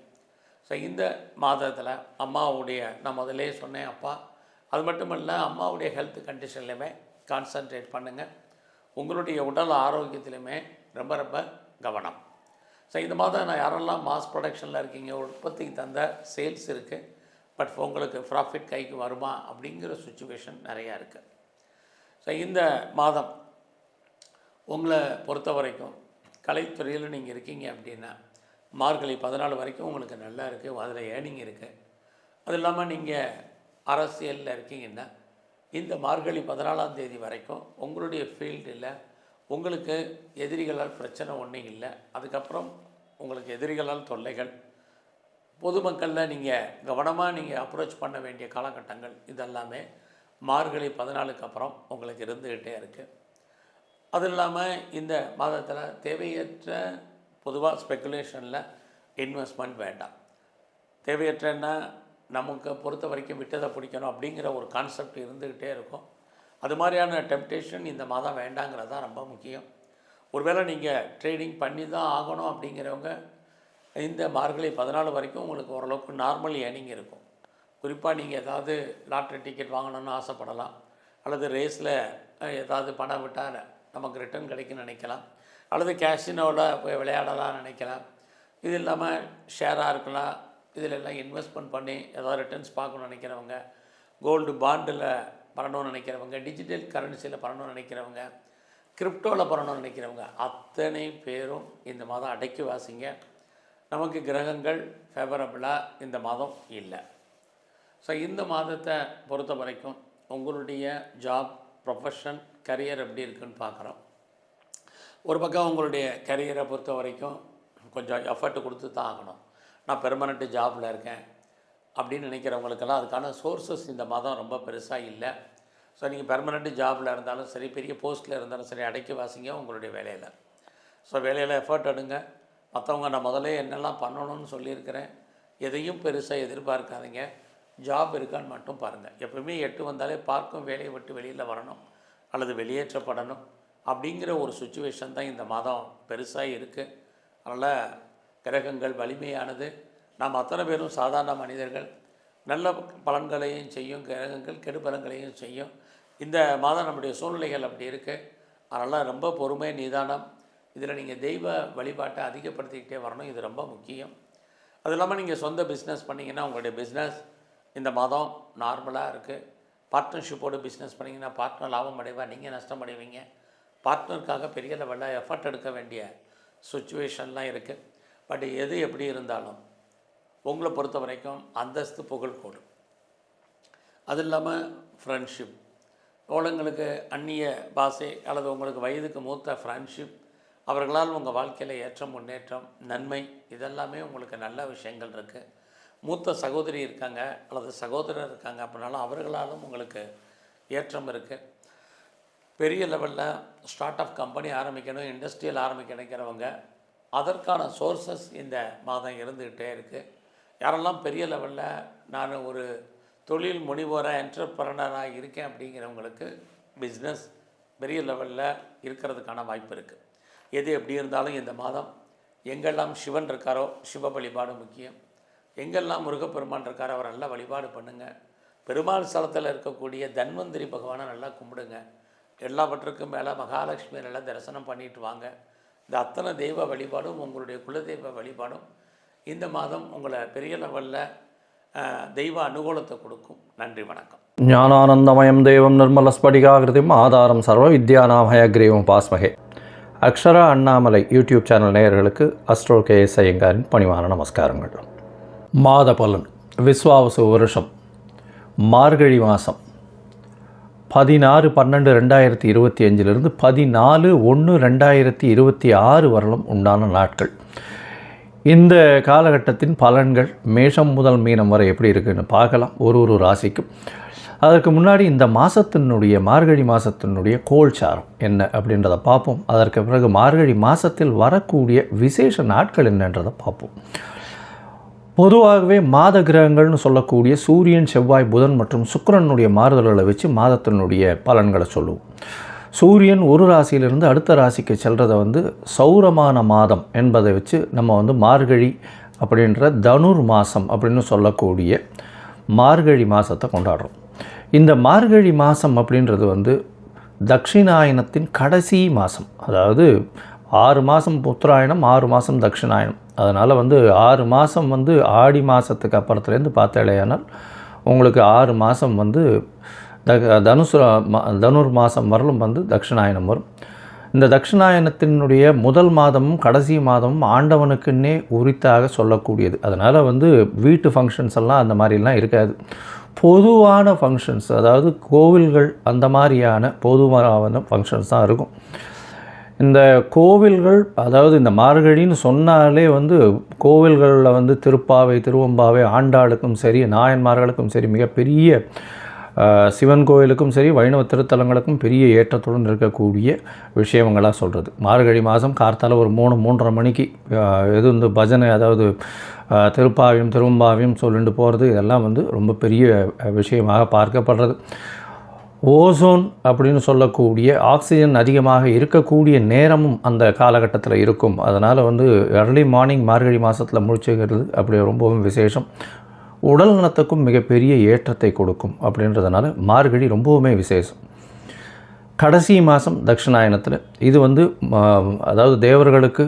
Speaker 2: ஸோ இந்த மாதத்தில் அம்மாவுடைய, நான் முதலே சொன்னேன் அப்பா, அது மட்டும் இல்லை அம்மாவுடைய ஹெல்த் கண்டிஷன்லையுமே கான்சன்ட்ரேட் பண்ணுங்கள். உங்களுடைய உடல் ஆரோக்கியத்திலையுமே ரொம்ப ரொம்ப கவனம். ஸோ இந்த மாதம் நான் யாரெல்லாம் மாஸ் ப்ரொடக்ஷனில் இருக்கீங்க, உற்பத்திக்கு தந்த சேல்ஸ் இருக்குது, பட் உங்களுக்கு ப்ராஃபிட் கைக்கு வருமா அப்படிங்கிற சுச்சுவேஷன் நிறையா இருக்குது. ஸோ இந்த மாதம் உங்களை பொறுத்த வரைக்கும் கலைத்துறையில் நீங்கள் இருக்கீங்க அப்படின்னா மார்கழி 14 வரைக்கும் உங்களுக்கு நல்லா இருக்குது, அதில் ஏர்னிங் இருக்குது. அது இல்லாமல் நீங்கள் அரசியலில் இருக்கீங்கன்னா இந்த மார்கழி 14ஆம் தேதி வரைக்கும் உங்களுடைய ஃபீல்டில் உங்களுக்கு எதிரிகளால் பிரச்சனை ஒன்றும் இல்லை. அதுக்கப்புறம் உங்களுக்கு எதிரிகளால் தொல்லைகள், பொதுமக்களில் நீங்கள் கவனமாக நீங்கள் அப்ரோச் பண்ண வேண்டிய காலகட்டங்கள், இதெல்லாமே மார்கழி 14க்கு அப்புறம் உங்களுக்கு இருந்துக்கிட்டே இருக்குது. அது இல்லாமல் இந்த மாதத்தில் தேவையற்ற பொதுவாக ஸ்பெக்குலேஷனில் இன்வெஸ்ட்மெண்ட் வேண்டாம். தேவையற்றன்னா நமக்கு பொறுத்த வரைக்கும் விட்டதை பிடிக்கணும் அப்படிங்கிற ஒரு கான்செப்ட் இருந்துக்கிட்டே இருக்கும். அது மாதிரியான டெம்ப்டேஷன் இந்த மாதம் வேண்டாங்கிறது தான் ரொம்ப முக்கியம். ஒருவேளை நீங்கள் ட்ரேடிங் பண்ணி தான் ஆகணும் அப்படிங்கிறவங்க இந்த மார்கழி 14 வரைக்கும் உங்களுக்கு ஓரளவுக்கு நார்மல் ஏர்னிங் இருக்கும். குறிப்பாக நீங்கள் ஏதாவது லாட்ரி டிக்கெட் வாங்கணும்னு ஆசைப்படலாம், அல்லது ரேஸில் ஏதாவது பணம் விட்டால் நமக்கு ரிட்டர்ன் கிடைக்குன்னு நினைக்கலாம், அல்லது கேஷினோவில் போய் விளையாடலாம் நினைக்கலாம். இது இல்லாமல் ஷேராக இருக்கலாம், இதில் எல்லாம் இன்வெஸ்ட்மெண்ட் பண்ணி ஏதாவது ரிட்டர்ன்ஸ் பார்க்கணுன்னு நினைக்கிறவங்க, கோல்டு பாண்டில் பண்ணணும்னு நினைக்கிறவங்க, டிஜிட்டல் கரன்சியில் பண்ணணும்னு நினைக்கிறவங்க, கிரிப்டோவில் பண்ணணும்னு நினைக்கிறவங்க அத்தனை பேரும் இந்த மாதம் அடக்கி வாசிங்க. நமக்கு கிரகங்கள் ஃபேவரபிளாக இந்த மாதம் இல்லை. ஸோ இந்த மாதத்தை பொறுத்த வரைக்கும் உங்களுடைய ஜாப், ப்ரொஃபஷன், கரியர் எப்படி இருக்குன்னு பார்க்குறோம். ஒரு பக்கம் உங்களுடைய கரியரை பொறுத்த வரைக்கும் கொஞ்சம் எஃபர்ட் கொடுத்து தான் ஆகணும். நான் பெர்மனெண்ட்டு ஜாபில் இருக்கேன் அப்படின்னு நினைக்கிறவங்களுக்கெல்லாம் அதுக்கான சோர்ஸஸ் இந்த மாதம் ரொம்ப பெருசாக இல்லை. ஸோ நீங்கள் பெர்மனெண்ட்டு ஜாபில் இருந்தாலும் சரி, பெரிய போஸ்ட்டில் இருந்தாலும் சரி, அடக்கி வாசிங்க உங்களுடைய வேலையில். ஸோ வேலையில் எஃபர்ட் எடுங்க. மற்றவங்க நான் முதலே என்னெல்லாம் பண்ணணும்னு சொல்லியிருக்கிறேன், எதையும் பெருசாக எதிர்பார்க்காதீங்க. ஜாப் இருக்கான்னு மட்டும் பாருங்கள். எப்பவுமே 8 வந்தாலே பார்க்கும் வேலையை விட்டு வெளியில் வரணும் அல்லது வெளியேற்றப்படணும் அப்படிங்கிற ஒரு சுச்சுவேஷன் தான் இந்த மாதம் பெருசாக இருக்குது. அதனால் கிரகங்கள் வலிமையானது. நாம் அத்தனை பேரும் சாதாரண மனிதர்கள். நல்ல பலன்களையும் செய்யும் கிரகங்கள், கெடு பலன்களையும் செய்யும். இந்த மாதம் நம்முடைய சூழ்நிலைகள் அப்படி இருக்குது. அதனால் ரொம்ப பொறுமை, நிதானம். இதில் நீங்கள் தெய்வ வழிபாட்டை அதிகப்படுத்திக்கிட்டே வரணும். இது ரொம்ப முக்கியம். அது இல்லாமல் நீங்கள் சொந்த பிஸ்னஸ் பண்ணிங்கன்னா உங்களுடைய பிஸ்னஸ் இந்த மாதம் நார்மலாக இருக்குது. பார்ட்னர்ஷிப்போடு பிஸ்னஸ் பண்ணிங்கன்னா பார்ட்னர் லாபம் அடைவா, நீங்கள் நஷ்டம் அடைவீங்க. பார்ட்னருக்காக பெரிய லெவலில் எஃபர்ட் எடுக்க வேண்டிய சுச்சுவேஷன்லாம் இருக்குது. பட் எது எப்படி இருந்தாலும் உங்களை பொறுத்த வரைக்கும் அந்தஸ்து புகழ் கூடும். அது இல்லாமல் ஃப்ரெண்ட்ஷிப், உங்களுக்கு அந்நிய பாஷை அல்லது உங்களுக்கு வயதுக்கு மூத்த ஃப்ரெண்ட்ஷிப், அவர்களால் உங்கள் வாழ்க்கையில் ஏற்றம், முன்னேற்றம், நன்மை, இதெல்லாமே உங்களுக்கு நல்ல விஷயங்கள் இருக்குது. மூத்த சகோதரி இருக்காங்க அல்லது சகோதரர் இருக்காங்க அப்படின்னாலும் அவர்களாலும் உங்களுக்கு ஏற்றம் இருக்குது. பெரிய லெவலில் ஸ்டார்ட் அப் கம்பெனி ஆரம்பிக்கணும், இண்டஸ்ட்ரியல் ஆரம்பிக்க நினைக்கிறவங்க அதற்கான சோர்ஸஸ் இந்த மாதம் இருந்துக்கிட்டே இருக்குது. யாரெல்லாம் பெரிய லெவலில் நான் ஒரு தொழில் முனைவோராக என்டர்பிரனராக இருக்கேன் அப்படிங்கிறவங்களுக்கு பிஸ்னஸ் பெரிய லெவலில் இருக்கிறதுக்கான வாய்ப்பு இருக்குது. எது எப்படி இருந்தாலும் இந்த மாதம் எங்கெல்லாம் சிவன் இருக்காரோ சிவ வழிபாடு முக்கியம். எங்கெல்லாம் முருகப்பெருமான் இருக்காரோ அவர் நல்லா வழிபாடு பண்ணுங்கள். பெருமாள் ஸ்தலத்தில் இருக்கக்கூடிய தன்வந்திரி பகவானை நல்லா கும்பிடுங்க. எல்லாவற்றுக்கும் மேலே மகாலட்சுமி நல்லா தரிசனம் பண்ணிட்டு வாங்க. இந்த அத்தனை தெய்வ வழிபாடும் உங்களுடைய குலதெய்வ வழிபாடும் இந்த மாதம் உங்களை பெரிய லெவலில் தெய்வ அனுகூலத்தை கொடுக்கும். நன்றி, வணக்கம்.
Speaker 3: ஞானானந்தமயம் தேவம் நிர்மலஸ்படிகாகிருதிம் ஆதாரம் சர்வ வித்யாநாமயக்ரீவம் பாஸ்மகே. அக்ஷரா அண்ணாமலை யூடியூப் சேனல் நேயர்களுக்கு அஸ்ட்ரோ கேஎஸ் ஐயங்காரின் பணிவான நமஸ்காரங்கள். மாத பலன் விஸ்வாவசு வருஷம் மார்கழி மாதம் 16/12/2025 14/1/2026 வரலும் உண்டான நாட்கள். இந்த காலகட்டத்தின் பலன்கள் மேஷம் முதல் மீனம் வரை எப்படி இருக்குன்னு பார்க்கலாம், ஒரு ராசிக்கும். அதற்கு முன்னாடி இந்த மாதத்தினுடைய மார்கழி மாதத்தினுடைய கோல்சாரம் என்ன அப்படின்றத பார்ப்போம். அதற்கு பிறகு மார்கழி மாதத்தில் வரக்கூடிய விசேஷ நாட்கள் என்னன்றதை பார்ப்போம். பொதுவாகவே மாத கிரகங்கள்னு சொல்லக்கூடிய சூரியன், செவ்வாய், புதன் மற்றும் சுக்கிரனுடைய மாறுதல்களை வச்சு மாதத்தினுடைய பலன்களை சொல்லுவோம். சூரியன் ஒரு ராசியிலிருந்து அடுத்த ராசிக்கு செல்கிறத சௌரமான மாதம் என்பதை வச்சு நம்ம மார்கழி அப்படின்ற தனுர் மாதம் அப்படின்னு சொல்லக்கூடிய மார்கழி மாதத்தை கொண்டாடுறோம். இந்த மார்கழி மாதம் அப்படின்றது தட்சிணாயனத்தின் கடைசி மாதம். அதாவது 6 மாதம் உத்தராயணம், 6 மாதம் தட்சிணாயனம். அதனால் 6 மாதம் ஆடி மாதத்துக்கு அப்புறத்துலேருந்து பார்த்தாலேயானால் உங்களுக்கு 6 மாதம் தனுர் மாதம் வரலும் தட்சிணாயனம் வரும். இந்த தட்சிணாயனத்தினுடைய முதல் மாதமும் கடைசி மாதமும் ஆண்டவனுக்குன்னே உரித்தாக சொல்லக்கூடியது. அதனால் வீட்டு ஃபங்க்ஷன்ஸ் எல்லாம் அந்த மாதிரிலாம் இருக்காது. பொதுவான ஃபங்க்ஷன்ஸ், அதாவது கோவில்கள் அந்த மாதிரியான பொதுவான ஃபங்க்ஷன்ஸ் தான் இருக்கும். இந்த கோவில்கள், அதாவது இந்த மார்கழின்னு சொன்னாலே கோவில்களில் திருப்பாவை, திருவம்பாவை, ஆண்டாளுக்கும் சரி, நாயன்மார்களுக்கும் சரி, மிகப்பெரிய சிவன் கோயிலுக்கும் சரி, வைணவ திருத்தலங்களுக்கும் பெரிய ஏற்றத்துடன் இருக்கக்கூடிய விஷயங்களாக சொல்கிறது. மார்கழி மாதம் கார்த்தால ஒரு 3-3:30 மணிக்கு பஜனை, அதாவது திருப்பாவையும் திருவம்பாவையும் சொல்லிட்டு போகிறது, இதெல்லாம் ரொம்ப பெரிய விஷயமாக பார்க்கப்படுறது. ஓசோன் அப்படின்னு சொல்லக்கூடிய ஆக்சிஜன் அதிகமாக இருக்கக்கூடிய நேரமும் அந்த காலகட்டத்தில் இருக்கும். அதனால் எர்லி மார்னிங் மார்கழி மாதத்தில் முடிச்சுக்கிறது அப்படி ரொம்பவும் விசேஷம். உடல் நலத்துக்கும் மிகப்பெரிய ஏற்றத்தை கொடுக்கும். அப்படின்றதுனால மார்கழி ரொம்பவுமே விசேஷம். கடைசி மாதம் தட்சிணாயனத்தில் இது அதாவது தேவர்களுக்கு,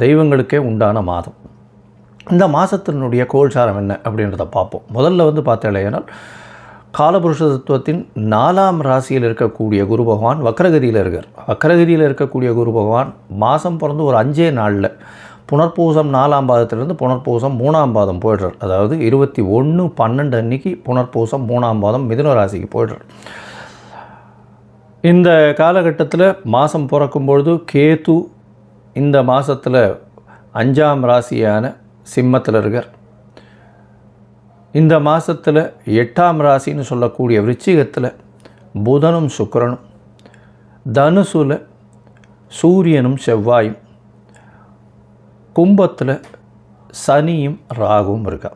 Speaker 3: தெய்வங்களுக்கே உண்டான மாதம். இந்த மாதத்தினுடைய கோல்சாரம் என்ன அப்படின்றத பார்ப்போம். முதல்ல பார்த்தாலேனால் காலபுருஷ தத்துவத்தின் 4ஆம் ராசியில் இருக்கக்கூடிய குரு பகவான் வக்ரகதியில் இருக்கார். வக்ரகதியில் இருக்கக்கூடிய குரு பகவான் மாதம் பிறந்து ஒரு 5 நாளில் புனர்பூசம் 4ஆம் பாதத்திலிருந்து புனர்பூசம் 3ஆம் பாதம் போய்டுறார். அதாவது 21/12 அன்னைக்கு புனர்பூசம் 3ஆம் பாதம் மிதுன ராசிக்கு போய்டுறார். இந்த காலகட்டத்தில் மாதம் பிறக்கும்பொழுது கேது இந்த மாதத்தில் 5ஆம் ராசியான சிம்மத்தில் இருக்கார். இந்த மாதத்தில் 8ஆம் ராசின்னு சொல்லக்கூடிய விருச்சிகத்தில் புதனும் சுக்கிரனும், தனுசுல சூரியனும் செவ்வாயும், கும்பத்தில் சனியும் ராகுவும் இருக்கா.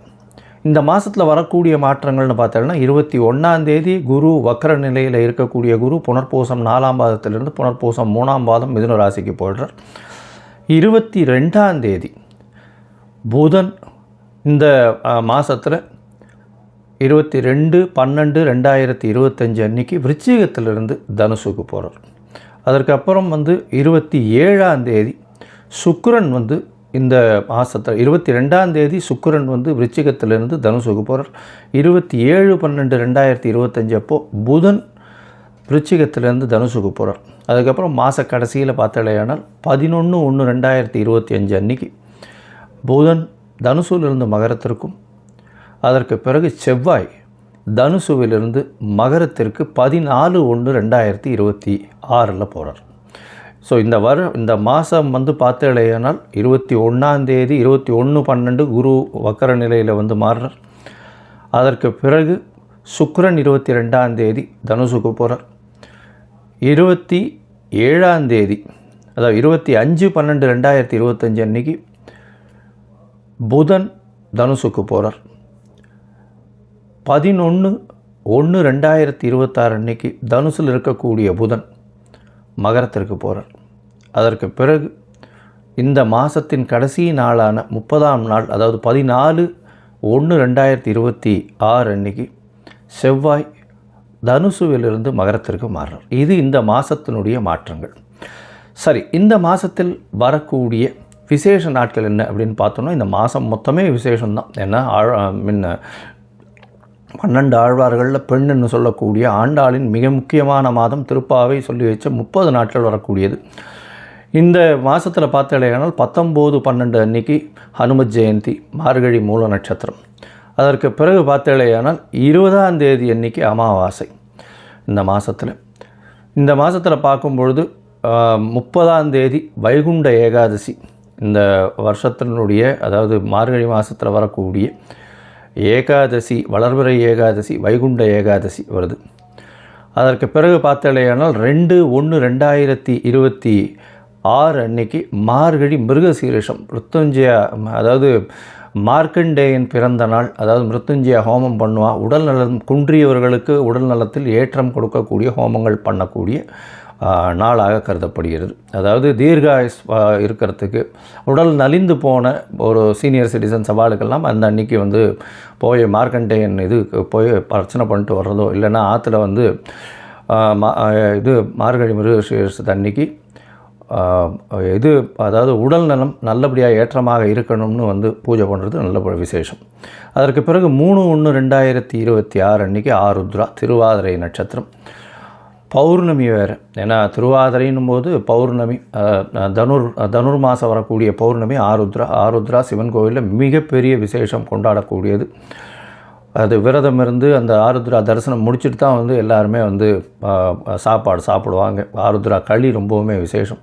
Speaker 3: இந்த மாதத்தில் வரக்கூடிய மாற்றங்கள்னு பார்த்தோம்னா 21ஆம் தேதி குரு வக்ர நிலையில் இருக்கக்கூடிய குரு புனர்பூசம் 4ஆம் பாதத்திலிருந்து புனர்பூசம் 3ஆம் பாதம் மிதுன ராசிக்கு போய்டுறார். 22ஆம் தேதி புதன் இந்த மாதத்தில் 22/12/2025 அன்னைக்கு விருச்சிகத்திலிருந்து தனுசுக்கு போகிறார். அதற்கப்புறம் 27ஆம் தேதி சுக்கிரன் இந்த மாதத்தில் 22ஆம் தேதி சுக்கிரன் விருச்சிகத்திலிருந்து தனுசுக்கு போகிறார். 27/12/2025 அப்போது புதன் விருச்சிகத்திலிருந்து தனுசுக்கு போகிறார். அதுக்கப்புறம் மாத கடைசியில் பார்த்தாலேயானால் 11/1/2025 அன்னைக்கு புதன் தனுசுவிலிருந்து மகரத்திற்கும், அதற்கு பிறகு செவ்வாய் தனுசுவிலிருந்து மகரத்திற்கு 14/1/2026 போகிறார். ஸோ இந்த மாதம் பார்த்தாலேயானால் 21ஆம் தேதி 21/12 குரு வக்கர நிலையில் மாறுறார். அதற்கு பிறகு சுக்கிரன் 22ஆம் தேதி தனுசுக்கு போகிறார். 27ஆம் தேதி, அதாவது 25/12/2025 அன்னைக்கு புதன் தனுசுக்கு போகிறார். 11/1/2026 அன்னைக்கு தனுசில் இருக்கக்கூடிய புதன் மகரத்திற்கு போகிறார். அதற்கு பிறகு இந்த மாதத்தின் கடைசி நாளான 30ஆம் நாள், அதாவது 14/1/2026 அன்னைக்கு செவ்வாய் தனுசுவிலிருந்து மகரத்திற்கு மாறுறார். இது இந்த மாதத்தினுடைய மாற்றங்கள். சரி, இந்த மாதத்தில் வரக்கூடிய விசேஷ நாட்கள் என்ன அப்படின்னு பார்த்தோன்னா, இந்த மாதம் மொத்தமே விசேஷம்தான். ஏன்னா 12 ஆழ்வார்களில் பெண்ணுன்னு சொல்லக்கூடிய ஆண்டாளின் மிக முக்கியமான மாதம் திருப்பாவை சொல்லி வச்ச 30 நாட்கள் வரக்கூடியது. இந்த மாதத்தில் பார்த்தாலேயானால் 19/12 அன்னைக்கு ஹனுமத் ஜெயந்தி, மார்கழி மூல நட்சத்திரம். அதற்கு பிறகு பார்த்தாலேயானால் 20ஆம் தேதி அன்னைக்கு அமாவாசை. இந்த மாதத்தில் பார்க்கும்பொழுது 30ஆம் தேதி வைகுண்ட ஏகாதசி. இந்த வருஷத்தினுடைய, அதாவது மார்கழி மாதத்தில் வரக்கூடிய ஏகாதசி, வளர்பிறை ஏகாதசி, வைகுண்ட ஏகாதசி வருது. அதற்கு பிறகு பார்த்தாலேயானால் 2/1/2026 அன்னைக்கு மார்கழி மிருகசீரிஷம், மிருத்யுஞ்சயா, அதாவது மார்க்கண்டேயன் பிறந்த நாள். அதாவது மிருத்யுஞ்சய ஹோமம் பண்ணுவான். உடல் நலம் குன்றியவர்களுக்கு உடல் நலத்தில் ஏற்றம் கொடுக்கக்கூடிய ஹோமங்கள் பண்ணக்கூடிய நாளாக கருதப்படுகிறது. அதாவது தீர்காயுஸ் இருக்கிறதுக்கு, உடல் நலிந்து போன ஒரு சீனியர் சிட்டிசன் சவாலுக்கெல்லாம் அந்த அன்னைக்கு வந்து போய் மார்க்கண்டேயன் இது போய் பிரச்சனை பண்ணிட்டு வர்றதோ, இல்லைன்னா ஆற்றுல வந்து இது மார்கழி மிருகசீரிஷத்து அன்னைக்கு இது, அதாவது உடல் நலம் நல்லபடியாக ஏற்றமாக இருக்கணும்னு வந்து பூஜை பண்ணுறது நல்ல விசேஷம். அதற்கு பிறகு 3/1/2026 அன்றைக்கி ஆருத்ரா, திருவாதிரை நட்சத்திரம், பௌர்ணமி வேறு. ஏன்னா திருவாதிரைன்னும் போது பௌர்ணமி, தனுர் மாதம் வரக்கூடிய பௌர்ணமி ஆருத்ரா சிவன் கோவிலில் மிகப்பெரிய விசேஷம் கொண்டாடக்கூடியது. அது விரதம் இருந்து அந்த ஆருத்ரா தரிசனம் முடிச்சுட்டு தான் வந்து எல்லாருமே வந்து சாப்பாடு சாப்பிடுவாங்க. ஆருத்ரா களி ரொம்பவுமே விசேஷம்.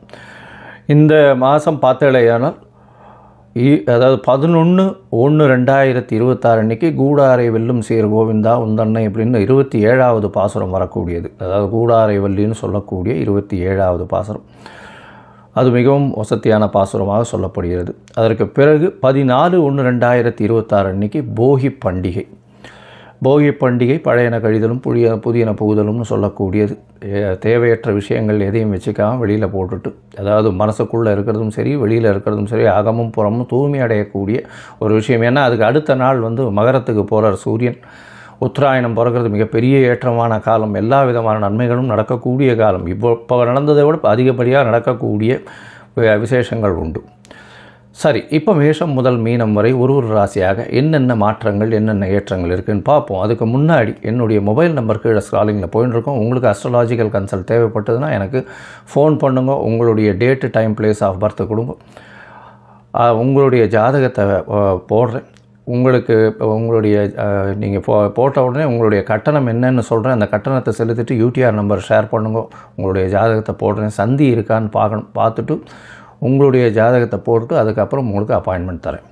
Speaker 3: இந்த மாதம் பார்த்தாலேயானால் அதாவது 11/1/2026 அன்றைக்கி கூடாரை வெல்லும் சீர் கோவிந்தா உந்தன்னை அப்படின்னு 27வது பாசுரம் வரக்கூடியது. அதாவது கூடாரை வல்லின்னு சொல்லக்கூடிய 27வது பாசுரம். அது மிகவும் வசத்தியான பாசுரமாக சொல்லப்படுகிறது. அதற்கு பிறகு 14/1/2026 அன்றைக்கி போகி பண்டிகை. போகி பண்டிகை பழையன கழிதலும் புதியன புகுதலும்னு சொல்லக்கூடியது. தேவையற்ற விஷயங்கள் எதையும் வச்சுக்காமல் வெளியில் போட்டுட்டு, அதாவது மனசுக்குள்ளே இருக்கிறதும் சரி வெளியில் இருக்கிறதும் சரி அகமும் புறமும் தூய்மை அடையக்கூடிய ஒரு விஷயம். ஏன்னா அதுக்கு அடுத்த நாள் வந்து மகரத்துக்கு போகிறார் சூரியன். உத்தராயணம் பிறக்கிறது மிகப்பெரிய ஏற்றமான காலம். எல்லா விதமான நன்மைகளும் நடக்கக்கூடிய காலம். இப்போ நடந்ததை விட அதிகப்படியாக நடக்கக்கூடிய விசேஷங்கள் உண்டு. சரி, இப்போ மேஷம் முதல் மீனம் வரை ஒரு ராசியாக என்னென்ன மாற்றங்கள் என்னென்ன ஏற்றங்கள் இருக்குதுன்னு பார்ப்போம். அதுக்கு முன்னாடி என்னுடைய மொபைல் நம்பர் கீழே ஸ்க்ராலிங்கில் போயின்னு இருக்கோம். உங்களுக்கு அஸ்ட்ராலாஜிக்கல் கன்சல்ட் தேவைப்பட்டதுன்னா எனக்கு ஃபோன் பண்ணுங்க. உங்களுடைய date, time, place of birth கொடுங்க. உங்களுடைய ஜாதகத்தை போடுறேன். உங்களுக்கு உங்களுடைய நீங்கள் போட்ட உடனே உங்களுடைய கட்டணம் என்னன்னு சொல்கிறேன். அந்த கட்டணத்தை செலுத்திட்டு யூடிஆர் நம்பர் ஷேர் பண்ணுங்க. உங்களுடைய ஜாதகத்தை போடுறேன். சந்தி இருக்கான்னு பார்க்கணும். பார்த்துட்டு உங்களுடைய ஜாதகத்தை போட்டு அதுக்கப்புறம் உங்களுக்கு அப்பாயின்மெண்ட் தரேன்.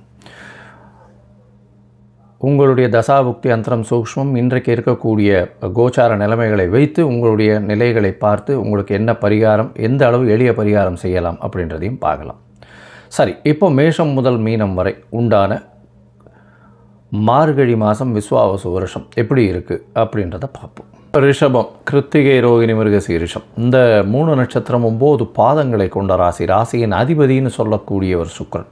Speaker 3: உங்களுடைய தசாபுக்தி அந்தரம் சூக்ஷ்மம் இன்றைக்கு இருக்கக்கூடிய கோச்சார நிலைமைகளை வைத்து உங்களுடைய நிலைகளை பார்த்து உங்களுக்கு என்ன பரிகாரம், எந்த அளவு எளிய பரிகாரம் செய்யலாம் அப்படின்றதையும் பார்க்கலாம். சரி, இப்போ மேஷம் முதல் மீனம் வரை உண்டான மார்கழி மாதம் விஸ்வாவசு வருஷம் எப்படி இருக்குது அப்படின்றத பார்ப்போம். ரிஷபம், கிருத்திகை, ரோகிணி, மிருகசீரிஷம். இந்த 3 நட்சத்திரம் 9 பாதங்களை கொண்ட ராசி. ராசியின் அதிபதினு சொல்லக்கூடியவர் சுக்கிரன்.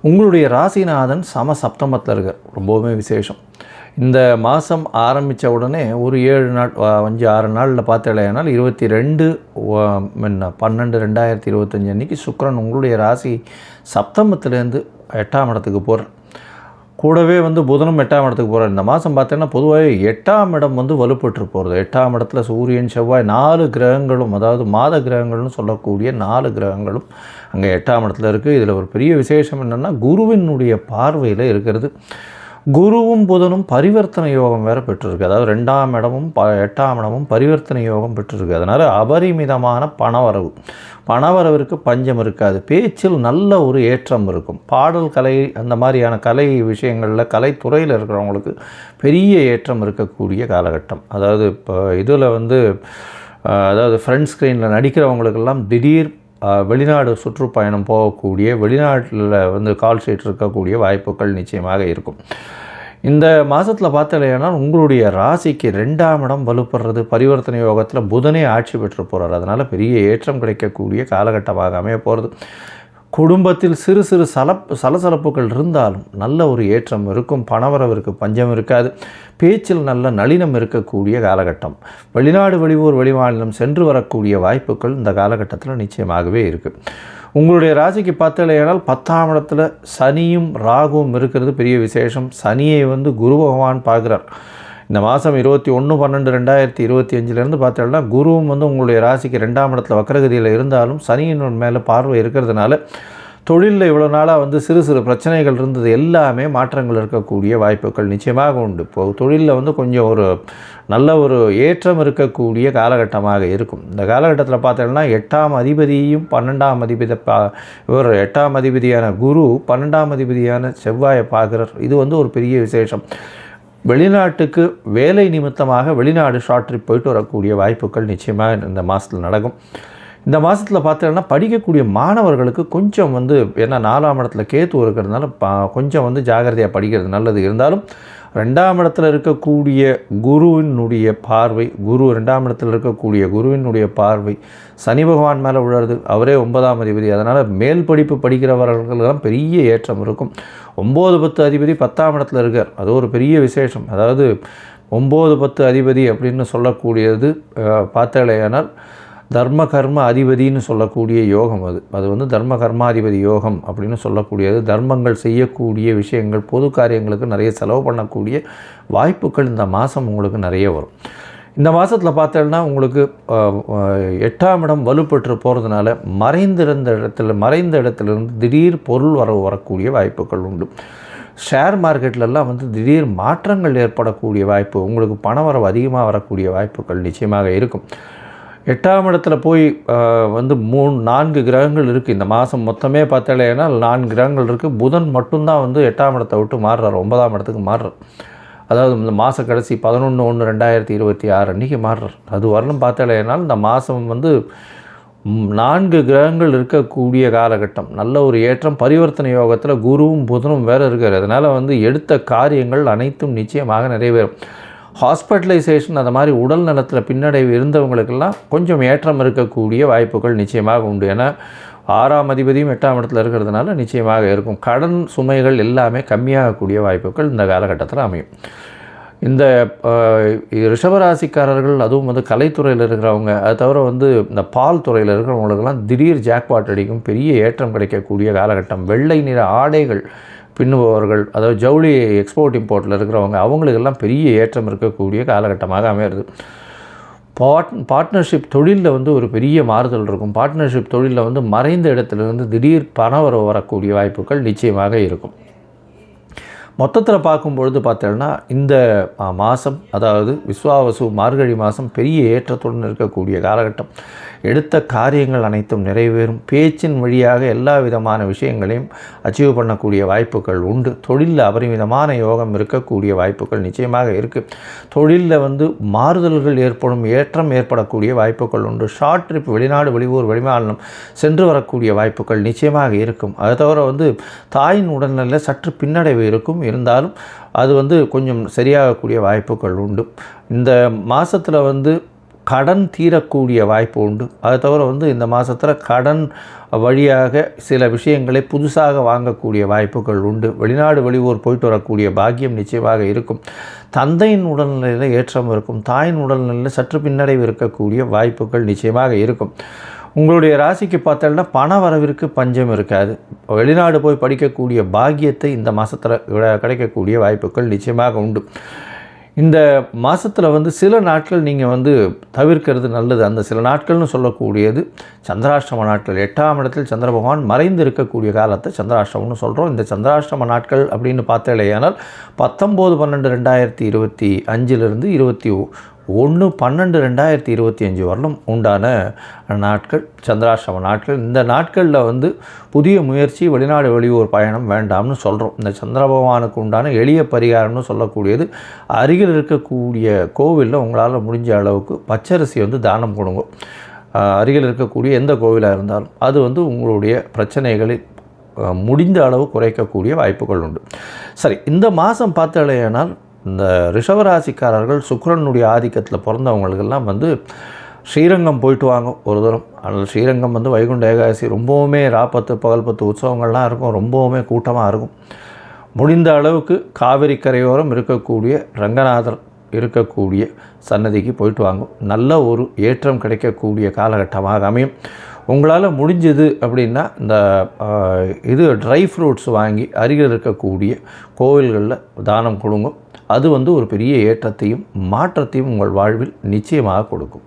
Speaker 3: உங்களுடைய ராசிநாதன் சப்தமத்தில் இருக்கார். ரொம்பவுமே விசேஷம். இந்த மாதம் ஆரம்பித்த உடனே ஒரு 7 நாள் 5-6 நாளில் பார்த்தாலேனால் 22/12/2025 அன்றைக்கி சுக்கிரன் உங்களுடைய ராசி சப்தமத்திலேருந்து 8ஆம் இடத்துக்கு போகிறார். கூடவே வந்து புதனும் 8ஆம் இடத்துக்கு போகிறார். இந்த மாதம் பார்த்தீங்கன்னா பொதுவாக 8ஆம் இடம் வந்து வலுப்பட்டு போகிறது. 8ஆம் இடத்துல சூரியன், செவ்வாய் 4 கிரகங்களும், அதாவது மாத கிரகங்கள்னு சொல்லக்கூடிய 4 கிரகங்களும் அங்கே 8ஆம் இடத்துல இருக்குது. இதில் ஒரு பெரிய விசேஷம் என்னென்னா குருவினுடைய பார்வையில் இருக்கிறது. குருவும் புதனும் பரிவர்த்தனை யோகம் வேறு பெற்றிருக்கு. அதாவது 2ஆம் இடமும் 8ஆம் இடமும் பரிவர்த்தனை யோகம் பெற்றிருக்கு. அதனால் அபரிமிதமான பணவரவிற்கு பஞ்சம் இருக்காது. பேச்சில் நல்ல ஒரு ஏற்றம் இருக்கும். பாடல் கலை, அந்த மாதிரியான கலை விஷயங்களில், கலைத்துறையில் இருக்கிறவங்களுக்கு பெரிய ஏற்றம் இருக்கக்கூடிய காலகட்டம். அதாவது இப்போ இதில் வந்து அதாவது ஃப்ரண்ட் ஸ்க்ரீனில் நடிக்கிறவங்களுக்கெல்லாம் திடீர் வெளிநாடு சுற்றுப்பயணம் போகக்கூடிய, வெளிநாட்டில் வந்து கால் ஷீட் இருக்கக்கூடிய வாய்ப்புகள் நிச்சயமாக இருக்கும். இந்த மாதத்தில் பார்த்தீங்கன்னா உங்களுடைய ராசிக்கு 2ஆம் இடம் வலுப்படுறது, பரிவர்த்தனை யோகத்தில் புதனே ஆட்சி பெற்று போகிறார். அதனால் பெரிய ஏற்றம் கிடைக்கக்கூடிய காலகட்டமாக அமைய போகிறது. குடும்பத்தில் சிறு சிறு சலசலப்புகள் இருந்தாலும் நல்ல ஒரு ஏற்றம் இருக்கும். பணவரவிற்கு பஞ்சம் இருக்காது. பேச்சில் நல்ல நளினம் இருக்கக்கூடிய காலகட்டம். வெளிநாடு வெளியூர் வெளிமாநிலம் சென்று வரக்கூடிய வாய்ப்புகள் இந்த காலகட்டத்தில் நிச்சயமாகவே இருக்குது. உங்களுடைய ராசிக்கு பார்த்தலையானால் 10ஆம் இடத்துல சனியும் ராகுவும் இருக்கிறது பெரிய விசேஷம். சனியை வந்து குரு பகவான் பார்க்குறார். இந்த மாதம் 21/12/2025 பார்த்தோம்னா குருவும் வந்து உங்களுடைய ராசிக்கு 2ஆம் இடத்துல வக்கரகதியில் இருந்தாலும் சனியின் மேலே பார்வை இருக்கிறதுனால தொழிலில் இவ்வளோ நாளாக வந்து சிறு சிறு பிரச்சனைகள் இருந்தது எல்லாமே மாற்றங்கள் இருக்கக்கூடிய வாய்ப்புகள் நிச்சயமாக உண்டு. இப்போது தொழிலில் வந்து கொஞ்சம் ஒரு நல்ல ஒரு ஏற்றம் இருக்கக்கூடிய காலகட்டமாக இருக்கும். இந்த காலகட்டத்தில் பார்த்தோம்னா 8ஆம் அதிபதியும் 12ஆம் அதிபதி இவர் 8ஆம் அதிபதியான குரு 12ஆம் அதிபதியான செவ்வாயை பார்க்குறார். இது வந்து ஒரு பெரிய விசேஷம். வெளிநாட்டுக்கு வேலை நிமித்தமாக வெளிநாடு ஷார்ட் ட்ரிப் போயிட்டு வரக்கூடிய வாய்ப்புகள் நிச்சயமாக இந்த மாதத்தில் நடக்கும். இந்த மாதத்தில் பார்த்தீங்கன்னா படிக்கக்கூடிய மாணவர்களுக்கு கொஞ்சம் வந்து ஏன்னா 4ஆம் இடத்துல கேத்து இருக்கிறதுனால கொஞ்சம் வந்து ஜாகிரதையாக படிக்கிறது நல்லது. இருந்தாலும் 2ஆம் இடத்துல இருக்கக்கூடிய குருவினுடைய பார்வை, 2ஆம் இடத்துல இருக்கக்கூடிய குருவினுடைய பார்வை சனி பகவான் மேலே விழுறது. அவரே 9ஆம் அதிபதி. அதனால் மேல் படிப்பு படிக்கிறவர்களுக்கெல்லாம் பெரிய ஏற்றம் இருக்கும். 9-10 அதிபதி 10ஆம் இடத்துல இருக்கார். அது ஒரு பெரிய விசேஷம். அதாவது 9-10 அதிபதி அப்படின்னு சொல்லக்கூடியது பார்த்தாலேயானால் தர்ம கர்ம அதிபதினு சொல்லக்கூடிய யோகம். அது வந்து தர்ம கர்மாதிபதி யோகம் அப்படின்னு சொல்லக்கூடியது. தர்மங்கள் செய்யக்கூடிய விஷயங்கள், பொது காரியங்களுக்கு நிறைய செலவு பண்ணக்கூடிய வாய்ப்புகள் இந்த மாதம் உங்களுக்கு நிறைய வரும். இந்த மாதத்தில் பார்த்தோன்னா உங்களுக்கு 8ஆம் இடம் வலுப்பெற்று போகிறதுனால மறைந்த இடத்துலேருந்து திடீர் பொருள் வரக்கூடிய வாய்ப்புகள் உண்டு. ஷேர் மார்க்கெட்லலாம் வந்து திடீர் மாற்றங்கள் ஏற்படக்கூடிய வாய்ப்பு, உங்களுக்கு பணவரவு அதிகமாக வரக்கூடிய வாய்ப்புகள் நிச்சயமாக இருக்கும். 8ஆம் இடத்துல போய் வந்து 4 கிரகங்கள் இருக்குது. இந்த மாதம் மொத்தமே பார்த்தாலேனா 4 கிரகங்கள் இருக்குது. புதன் மட்டும்தான் வந்து 8ஆம் இடத்தை விட்டு மாறுறார், 9ஆம் இடத்துக்கு மாறுறார். அதாவது இந்த மாத கடைசி 11/1/2026 அன்றைக்கி மாறுறார். அது வரலும் பார்த்தாலேனால் இந்த மாதம் வந்து 4 கிரகங்கள் இருக்கக்கூடிய காலகட்டம். நல்ல ஒரு ஏற்றம். பரிவர்த்தனை யோகத்தில் குருவும் புதனும் வேறு இருக்கார். அதனால் வந்து எடுத்த காரியங்கள் அனைத்தும் நிச்சயமாக நிறைவேறும். ஹாஸ்பிட்டலைசேஷன் அந்த மாதிரி உடல் நலத்தில் பின்னடைவு இருந்தவங்களுக்கெல்லாம் கொஞ்சம் ஏற்றம் இருக்கக்கூடிய வாய்ப்புகள் நிச்சயமாக உண்டு. ஏன்னா 6ஆம் அதிபதியும் 8ஆம் இடத்துல இருக்கிறதுனால நிச்சயமாக இருக்கும். கடன் சுமைகள் எல்லாமே கம்மியாகக்கூடிய வாய்ப்புகள் இந்த காலகட்டத்தில் அமையும். இந்த ரிஷபராசிக்காரர்கள், அதுவும் வந்து கலைத்துறையில் இருக்கிறவங்க, அது தவிர வந்து இந்த பால் துறையில் இருக்கிறவங்களுக்கெல்லாம் திடீர் ஜாக்பாட் அடிக்கும். பெரிய ஏற்றம் கிடைக்கக்கூடிய காலகட்டம். வெள்ளை நிற ஆடைகள் பின்னுபவர்கள், அதாவது ஜவுளி எக்ஸ்போர்ட் இம்போர்ட்டில் இருக்கிறவங்க, அவங்களுக்கெல்லாம் பெரிய ஏற்றம் இருக்கக்கூடிய காலகட்டமாக அமையிறது. பார்ட்னர்ஷிப் தொழிலில் வந்து ஒரு பெரிய மாறுதல் இருக்கும். பார்ட்னர்ஷிப் தொழிலில் வந்து மறைந்த இடத்துலேருந்து திடீர் பணவரவு வரக்கூடிய வாய்ப்புகள் நிச்சயமாக இருக்கும். மொத்தத்தில் பார்க்கும்பொழுது பார்த்தோன்னா இந்த மாதம், அதாவது விஸ்வாவசு மார்கழி மாதம் பெரிய ஏற்றத்துடன் இருக்கக்கூடிய காலகட்டம். எடுத்த காரியங்கள் அனைத்தும் நிறைவேறும். பேச்சின் வழியாக எல்லா விதமான விஷயங்களையும் அச்சீவ் பண்ணக்கூடிய வாய்ப்புகள் உண்டு. தொழிலில் அபரிமிதமான யோகம் இருக்கக்கூடிய வாய்ப்புகள் நிச்சயமாக இருக்குது. தொழிலில் வந்து மாறுதல்கள் ஏற்படும், ஏற்றம் ஏற்படக்கூடிய வாய்ப்புகள் உண்டு. ஷார்ட் ட்ரிப் வெளிநாடு வெளியூர் வெளிமாநிலம் சென்று வரக்கூடிய வாய்ப்புகள் நிச்சயமாக இருக்கும். அதை தவிர வந்து தாயின் உடல்நிலையில் சற்று பின்னடைவு இருக்கும். இருந்தாலும் அது வந்து கொஞ்சம் சரியாகக்கூடிய வாய்ப்புகள் உண்டு. இந்த மாதத்தில் வந்து கடன் தீரக்கூடிய வாய்ப்பு உண்டு. அதை தவிர வந்து இந்த மாதத்தில் கடன் வழியாக சில விஷயங்களை புதுசாக வாங்கக்கூடிய வாய்ப்புகள் உண்டு. வெளிநாடு வெளியூர் போயிட்டு வரக்கூடிய பாக்கியம் நிச்சயமாக இருக்கும். தந்தையின் உடல்நிலையில் ஏற்றம் இருக்கும். தாயின் உடல்நிலையில் சற்று பின்னடைவு இருக்கக்கூடிய வாய்ப்புகள் நிச்சயமாக இருக்கும். உங்களுடைய ராசிக்கு பார்த்தோம்னா பண வரவிற்கு பஞ்சம் இருக்காது. வெளிநாடு போய் படிக்கக்கூடிய பாக்கியத்தை இந்த மாதத்தில் கிடைக்கக்கூடிய வாய்ப்புகள் நிச்சயமாக உண்டு. இந்த மாதத்தில் வந்து சில நாட்கள் நீங்கள் வந்து தவிர்க்கிறது நல்லது. அந்த சில நாட்கள்னு சொல்லக்கூடியது சந்திராஷ்டம நாட்கள். 8ஆம் இடத்தில் சந்திர பகவான் மறைந்து இருக்கக்கூடிய காலத்தை சந்திராஷ்டமம்னு சொல்கிறோம். இந்த சந்திராஷ்டம நாட்கள் அப்படின்னு பார்த்தாலேயானால் 19/12/2025 21/12/2025 வரலும் உண்டான நாட்கள் சந்திராஷ்டம நாட்கள். இந்த நாட்களில் வந்து புதிய முயற்சி, வெளிநாடு வெளியூர் பயணம் வேண்டாம்னு சொல்கிறோம். இந்த சந்திர பகவானுக்கு உண்டான எளிய பரிகாரம்னு சொல்லக்கூடியது, அருகில் இருக்கக்கூடிய கோவிலில் உங்களால் முடிஞ்ச அளவுக்கு பச்சரிசி வந்து தானம் கொடுங்க. அருகில் இருக்கக்கூடிய எந்த கோவிலாக இருந்தாலும் அது வந்து உங்களுடைய பிரச்சனைகளை முடிந்த அளவு குறைக்கக்கூடிய வாய்ப்புகள் உண்டு. சரி, இந்த மாதம் பார்த்தாலேயானால் இந்த ரிஷபராசிக்காரர்கள் சுக்கிரனுடைய ஆதிக்கத்தில் பிறந்தவங்களுக்கெல்லாம் வந்து ஸ்ரீரங்கம் போயிட்டு வாங்க ஒரு தூரம். அதனால் ஸ்ரீரங்கம் வந்து வைகுண்ட ஏகாதசி ரொம்பவுமே ராப்பத்து பகல்பத்து உற்சவங்கள்லாம் இருக்கும், ரொம்பவுமே கூட்டமாக இருக்கும். முடிந்த அளவுக்கு காவிரி கரையோரம் இருக்கக்கூடிய ரங்கநாதர் இருக்கக்கூடிய சன்னதிக்கு போயிட்டு வாங்க. நல்ல ஒரு ஏற்றம் கிடைக்கக்கூடிய காலகட்டமாக அமையும். உங்களால் முடிஞ்சது அப்படின்னா இந்த ட்ரை ஃப்ரூட்ஸ் வாங்கி அருகில் இருக்கக்கூடிய கோவில்களில் தானம் கொடுங்க. அது வந்து ஒரு பெரிய ஏற்றத்தையும் மாற்றத்தையும் உங்கள் வாழ்வில் நிச்சயமாக கொடுக்கும்.